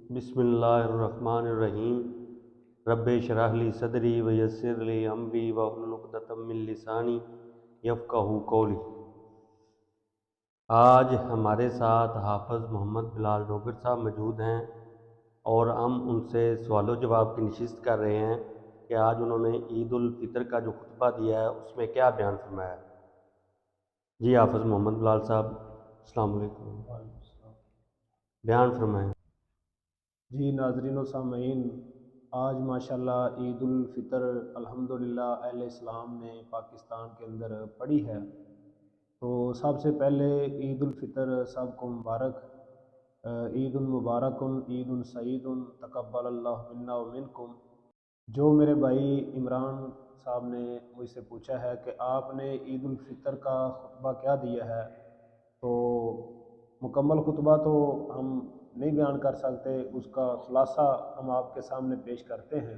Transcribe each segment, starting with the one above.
بسم اللہ الرحمن الرحیم۔ رب اشرح لی صدری ویسر لی امری واحلل عقدۃ من لسانی یفقہوا قولی۔ آج ہمارے ساتھ حافظ محمد بلال ڈوگر صاحب موجود ہیں اور ہم ان سے سوال و جواب کی نشست کر رہے ہیں کہ آج انہوں نے عید الفطر کا جو خطبہ دیا ہے اس میں کیا بیان فرمایا ہے۔ جی حافظ محمد بلال صاحب، السلام علیکم، بیان فرمائیں۔ جی ناظرین و سامعین، آج ماشاءاللہ عید الفطر الحمدللہ اہل اسلام نے پاکستان کے اندر پڑھی ہے، تو سب سے پہلے عید الفطر سب کو مبارک۔ عید المبارک، عید سعید، تقبل اللہ منا و منکم۔ جو میرے بھائی عمران صاحب نے مجھ سے پوچھا ہے کہ آپ نے عید الفطر کا خطبہ کیا دیا ہے، تو مکمل خطبہ تو ہم نہیں بیان کر سکتے، اس کا خلاصہ ہم آپ کے سامنے پیش کرتے ہیں۔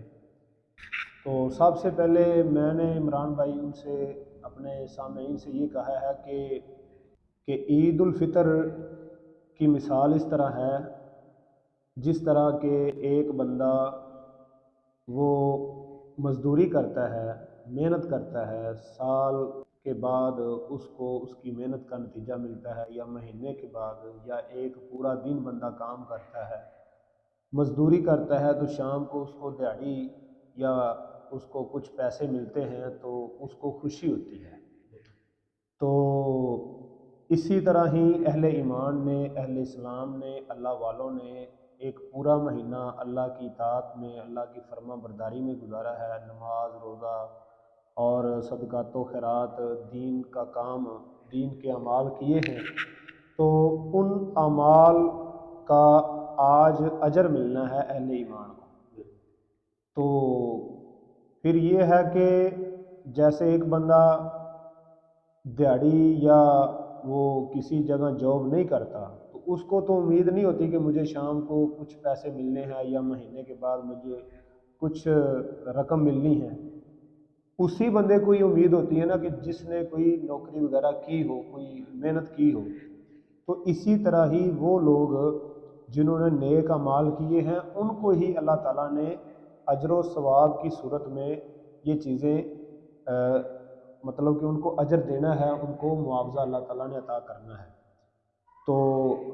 تو سب سے پہلے میں نے عمران بھائی ان سے اپنے سامعین سے یہ کہا ہے کہ عید الفطر کی مثال اس طرح ہے جس طرح کہ ایک بندہ وہ مزدوری کرتا ہے، محنت کرتا ہے، سال کے بعد اس کو اس کی محنت کا نتیجہ ملتا ہے، یا مہینے کے بعد، یا ایک پورا دن بندہ کام کرتا ہے، مزدوری کرتا ہے، تو شام کو اس کو دیہڑی یا اس کو کچھ پیسے ملتے ہیں تو اس کو خوشی ہوتی ہے۔ تو اسی طرح ہی اہل ایمان نے، اہل اسلام نے، اللہ والوں نے ایک پورا مہینہ اللہ کی اطاعت میں، اللہ کی فرما برداری میں گزارا ہے، نماز، روزہ اور صدقات و خیرات، دین کا کام، دین کے اعمال کیے ہیں، تو ان اعمال کا آج اجر ملنا ہے اہل ایمان کو۔ تو پھر یہ ہے کہ جیسے ایک بندہ دیہڑی یا وہ کسی جگہ جاب نہیں کرتا تو اس کو تو امید نہیں ہوتی کہ مجھے شام کو کچھ پیسے ملنے ہیں یا مہینے کے بعد مجھے کچھ رقم ملنی ہے۔ اسی بندے کو یہ امید ہوتی ہے نا کہ جس نے کوئی نوکری وغیرہ کی ہو، کوئی محنت کی ہو۔ تو اسی طرح ہی وہ لوگ جنہوں نے نیک اعمال کیے ہیں ان کو ہی اللہ تعالیٰ نے اجر و ثواب کی صورت میں یہ چیزیں مطلب کہ ان کو اجر دینا ہے، ان کو معاوضہ اللہ تعالیٰ نے عطا کرنا ہے۔ تو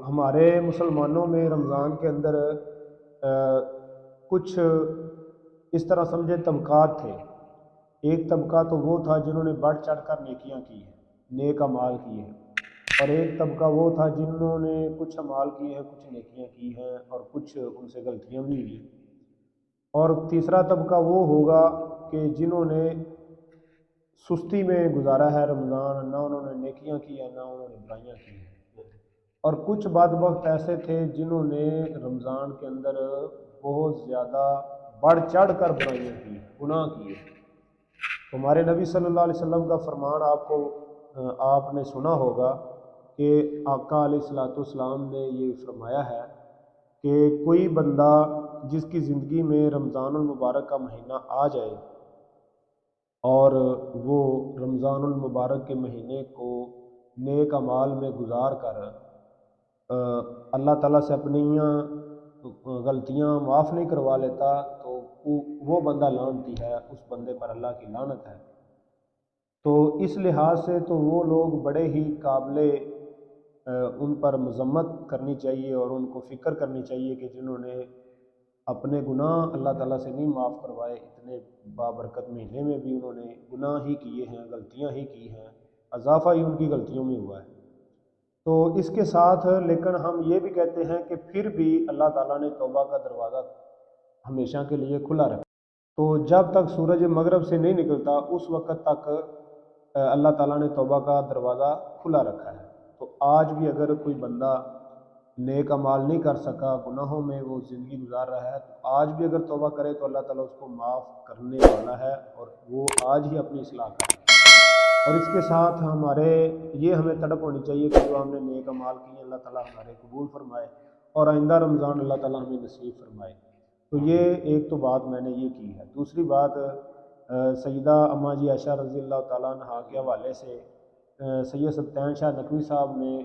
ہمارے مسلمانوں میں رمضان کے اندر کچھ اس طرح سمجھے طبقات تھے۔ ایک طبقہ تو وہ تھا جنہوں نے بڑھ چڑھ کر نیکیاں کی ہیں، نیک اعمال کیے ہیں، اور ایک طبقہ وہ تھا جنہوں نے کچھ اعمال کیے ہیں، کچھ نیکیاں کی ہیں اور کچھ ان سے غلطیاں بھی ہوئی ہیں، اور تیسرا طبقہ وہ ہوگا کہ جنہوں نے سستی میں گزارا ہے رمضان، نہ انہوں نے نیکیاں کی ہیں نہ انہوں نے برائیاں کی ہیں، اور کچھ بدبخت ایسے تھے جنہوں نے رمضان کے اندر بہت زیادہ بڑھ چڑھ کر برائیاں کی، گناہ کیے۔ ہمارے نبی صلی اللہ علیہ وسلم کا فرمان آپ نے سنا ہوگا کہ آقا علیہ الصلوۃ والسلام نے یہ فرمایا ہے کہ کوئی بندہ جس کی زندگی میں رمضان المبارک کا مہینہ آ جائے اور وہ رمضان المبارک کے مہینے کو نیک اعمال میں گزار کر اللہ تعالیٰ سے اپنی غلطیاں معاف نہیں کروا لیتا تو وہ بندہ لعنتی ہے، اس بندے پر اللہ کی لعنت ہے۔ تو اس لحاظ سے تو وہ لوگ بڑے ہی قابل ان پر مذمت کرنی چاہیے اور ان کو فکر کرنی چاہیے کہ جنہوں نے اپنے گناہ اللہ تعالیٰ سے نہیں معاف کروائے، اتنے بابرکت مہینے میں بھی انہوں نے گناہ ہی کیے ہیں، غلطیاں ہی کی ہیں، اضافہ ہی ان کی غلطیوں میں ہوا ہے۔ تو اس کے ساتھ لیکن ہم یہ بھی کہتے ہیں کہ پھر بھی اللہ تعالیٰ نے توبہ کا دروازہ ہمیشہ کے لیے کھلا رکھا، تو جب تک سورج مغرب سے نہیں نکلتا اس وقت تک اللہ تعالیٰ نے توبہ کا دروازہ کھلا رکھا ہے۔ تو آج بھی اگر کوئی بندہ نیک اعمال نہیں کر سکا، گناہوں میں وہ زندگی گزار رہا ہے، تو آج بھی اگر توبہ کرے تو اللہ تعالیٰ اس کو معاف کرنے والا ہے اور وہ آج ہی اپنی اصلاح کرے۔ اور اس کے ساتھ ہمیں تڑپ ہونی چاہیے کہ جو ہم نے نیک اعمال کیے اللہ تعالیٰ ہمارے قبول فرمائے اور آئندہ رمضان اللہ تعالیٰ ہمیں نصیب فرمائے۔ تو یہ ایک تو بات میں نے یہ کی ہے۔ دوسری بات سیدہ اماں جی عائشہ رضی اللہ تعالیٰ عنہا کے حوالے سے سید سبطین شاہ نقوی صاحب نے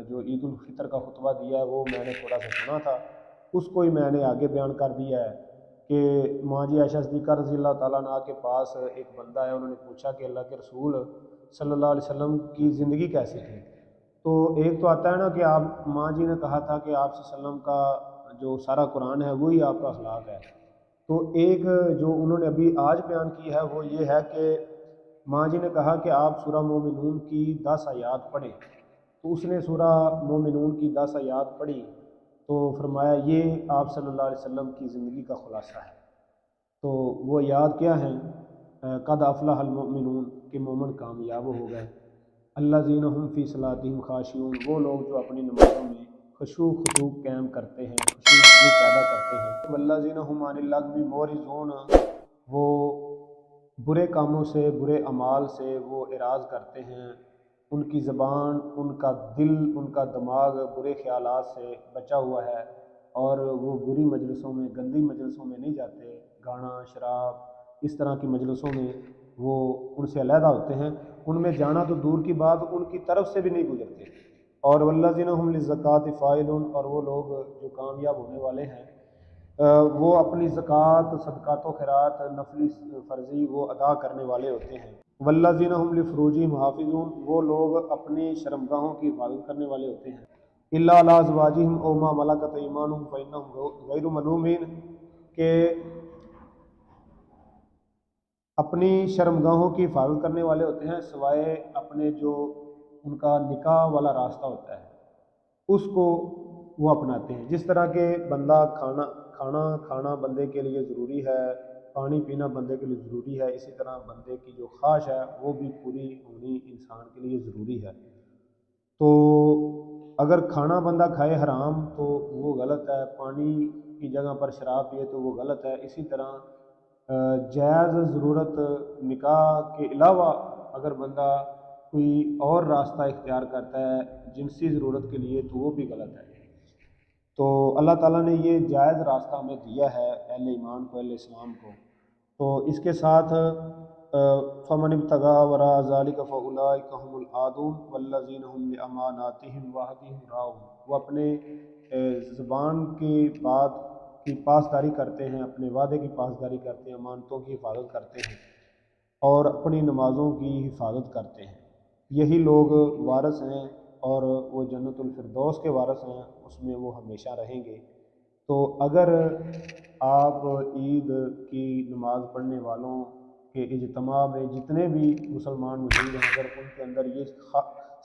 جو عید الفطر کا خطبہ دیا ہے وہ میں نے تھوڑا سا سنا تھا، اس کو ہی میں نے آگے بیان کر دیا ہے کہ ماں جی عائشہ صدیقہ رضی اللہ تعالیٰ عنہ کے پاس ایک بندہ ہے، انہوں نے پوچھا کہ اللہ کے رسول صلی اللہ علیہ وسلم کی زندگی کیسی تھی؟ تو ایک تو آتا ہے نا کہ آپ ماں جی نے کہا تھا کہ آپ صلی اللہ علیہ وسلم کا جو سارا قرآن ہے وہی آپ کا اخلاق ہے۔ تو ایک جو انہوں نے ابھی آج بیان کی ہے وہ یہ ہے کہ ماں جی نے کہا کہ آپ سورہ مومنون کی 10 آیات پڑھیں، تو اس نے سورہ مومنون کی 10 آیات پڑھی تو فرمایا یہ آپ صلی اللہ علیہ وسلم کی زندگی کا خلاصہ ہے۔ تو وہ آیات کیا ہیں؟ قد افلح المؤمنون، کہ مومن کامیاب ہو گئے۔ الذین هم فی صلاتہم خاشعون، وہ لوگ جو اپنی نمازوں میں خشوع خضوع قائم کرتے ہیں، خشوع خضوع پیدا کرتے ہیں۔ والذین هم عن اللغو معرضون، وہ برے کاموں سے، برے اعمال سے وہ اعراض کرتے ہیں۔ ان کی زبان، ان کا دل، ان کا دماغ برے خیالات سے بچا ہوا ہے، اور وہ بری مجلسوں میں، گندی مجلسوں میں نہیں جاتے، گانا شراب اس طرح کی مجلسوں میں وہ ان سے علیحدہ ہوتے ہیں، ان میں جانا تو دور کی بات، ان کی طرف سے بھی نہیں گزرتے۔ اور والذین هم للزکوٰۃ فاعلون، اور وہ لوگ جو کامیاب ہونے والے ہیں وہ اپنی زکوٰۃ، صدقات و خیرات، نفلی فرضی وہ ادا کرنے والے ہوتے ہیں۔ والذین هم لفروجہم حافظون، وہ لوگ اپنی شرمگاہوں کی حفاظت کرنے والے ہوتے ہیں۔ الا علی ازواجہم او ما ملکت ایمانہم فانہم غیر ملومین، کہ اپنی شرمگاہوں کی حفاظت کرنے والے ہوتے ہیں سوائے اپنے جو ان کا نکاح والا راستہ ہوتا ہے اس کو وہ اپناتے ہیں۔ جس طرح کہ بندہ کھانا بندے کے لیے ضروری ہے، پانی پینا بندے کے لیے ضروری ہے، اسی طرح بندے کی جو خواہش ہے وہ بھی پوری ہونی انسان کے لیے ضروری ہے۔ تو اگر کھانا بندہ کھائے حرام تو وہ غلط ہے، پانی کی جگہ پر شراب پیے تو وہ غلط ہے۔ اسی طرح جائز ضرورت نکاح کے علاوہ اگر بندہ کوئی اور راستہ اختیار کرتا ہے جنسی ضرورت کے لیے تو وہ بھی غلط ہے۔ تو اللہ تعالیٰ نے یہ جائز راستہ ہمیں دیا ہے اہل ایمان کو، اہل اسلام کو۔ تو اس کے ساتھ فمن ابتغى وراء ذلك فاولئک هم العادون والذین هم لاماناتهم وعهدهم راعون، وہ اپنے زبان کی بات کی پاسداری کرتے ہیں، اپنے وعدے کی پاسداری کرتے ہیں، امانتوں کی حفاظت کرتے ہیں اور اپنی نمازوں کی حفاظت کرتے ہیں، یہی لوگ وارث ہیں اور وہ جنت الفردوس کے وارث ہیں، اس میں وہ ہمیشہ رہیں گے۔ تو اگر آپ عید کی نماز پڑھنے والوں کے اجتماع میں جتنے بھی مسلمان موجود ہیں اگر ان کے اندر یہ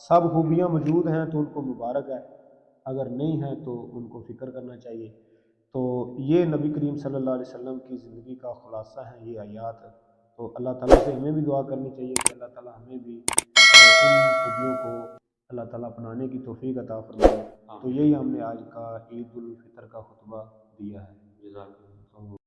سب خوبیاں موجود ہیں تو ان کو مبارک ہے، اگر نہیں ہیں تو ان کو فکر کرنا چاہیے۔ تو یہ نبی کریم صلی اللہ علیہ وسلم کی زندگی کا خلاصہ ہیں یہ آیات۔ تو اللہ تعالیٰ سے ہمیں بھی دعا کرنی چاہیے کہ اللہ تعالیٰ ہمیں بھی ان خوبیوں کو اللہ تعالیٰ اپنانے کی توفیق عطا فرمائے۔ تو یہی ہم نے آج کا عید الفطر کا خطبہ دیا ہے۔ جزاک اللہ۔